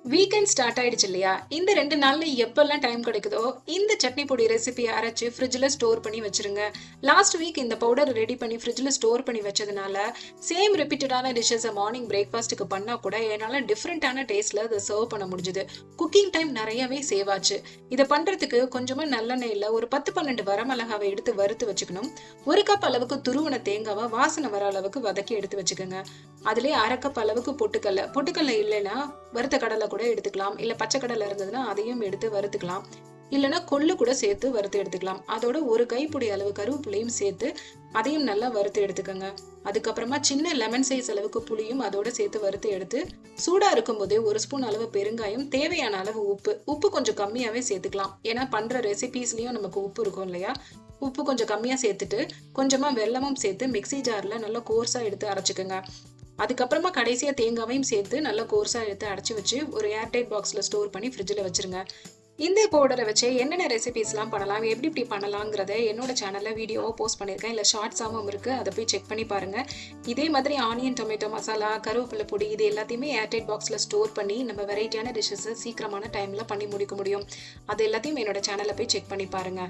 Weekend start ஆயிடுச்சு இல்லையா? இந்த 2 நாள்ல எப்பல்லாம் டைம் கிடைக்குதோ, இந்த சட்னி பொடி ரெசிபிய அரைச்சு ஃப்ரிட்ஜ்ல ஸ்டோர் பண்ணி வச்சுருங்க. லாஸ்ட் வீக் இந்த பவுடர் ரெடி பண்ணி ஃப்ரிட்ஜ்ல ஸ்டோர் பண்ணி வச்சதுனால, சேம் ரிப்பீட்டடான டிஷ்ஷஸ மார்னிங் பிரேக்ஃபாஸ்ட்க்கு பண்ணா கூட என்னால டிஃபரண்டான டேஸ்ட்ல அத சர்வ் பண்ண முடிஞ்சது. குக்கிங் டைம் நெறையவே சேவ் ஆச்சு. இத பண்றதுக்கு கொஞ்சமா நல்லெண்ணெய்ல ஒரு 10, 12 வரமிளகாவ எடுத்து வறுத்து வச்சுக்கணும். 1 கப் அளவுக்கு துருவன தேங்காவ வாசனை வர அளவுக்கு வதக்கி எடுத்து வச்சுக்கங்க. அதிலேயே 1/2 கப் அளவுக்கு பொட்டுக்கல்ல. பொட்டுக்கல்ல இல்லைன்னா வறுத்த கடலை கூட எடுத்துக்கலாம். இல்ல பச்சை கடலை இருந்ததுன்னா அதையும் எடுத்து வறுத்துக்கலாம். இல்லைன்னா கொள்ளு கூட சேர்த்து வறுத்து எடுத்துக்கலாம். அதோட ஒரு கைப்பிடி அளவு கருவேப்பிலையும் சேர்த்து அதையும் நல்லா வறுத்து எடுத்துக்கோங்க. அதுக்கப்புறமா சின்ன லெமன் சைஸ் அளவுக்கு புளியும் அதோட சேர்த்து வறுத்து எடுத்து சூடா இருக்கும் போதே 1 ஸ்பூன் அளவு பெருங்காயம், தேவையான அளவு உப்பு கொஞ்சம் கம்மியாவே சேர்த்துக்கலாம். ஏன்னா பண்ற ரெசிபீஸ்லயும் நமக்கு உப்பு இருக்கும் இல்லையா? உப்பு கொஞ்சம் கம்மியா சேர்த்துட்டு கொஞ்சமா வெல்லமும் சேர்த்து மிக்ஸி ஜார்ல நல்லா கோர்ஸா எடுத்து அரைச்சுக்கோங்க. அதுக்கப்புறமா கடைசியா தேங்காவையும் சேர்த்து நல்லா கோர்ஸா எடுத்து அடைச்சு வச்சு ஒரு ஏர்டைட் பாக்ஸ்ல ஸ்டோர் பண்ணி ஃப்ரிட்ஜ்ல வச்சிருங்க. இந்த பவுடரை வச்சு என்னென்ன ரெசிபிஸ்லாம் பண்ணலாம், எப்படி இப்படி பண்ணலாங்கிறத என்னோட சேனல்ல வீடியோவோ போஸ்ட் பண்ணியிருக்கேன். இல்லை ஷார்ட்ஸாகவும் இருக்கு, அதை போய் செக் பண்ணி பாருங்க. இதே மாதிரி ஆனியன் டொமேட்டோ மசாலா, கருவேப்பிலை பொடி இது எல்லாத்தையுமே ஏர்டைட் பாக்ஸ்ல ஸ்டோர் பண்ணி நம்ம வெரைட்டியான டிஷ்ஷஸ் சீக்கிரமான டைம்ல பண்ணி முடிக்க முடியும். அது எல்லாத்தையும் என்னோட சேனல்ல போய் செக் பண்ணி பாருங்க.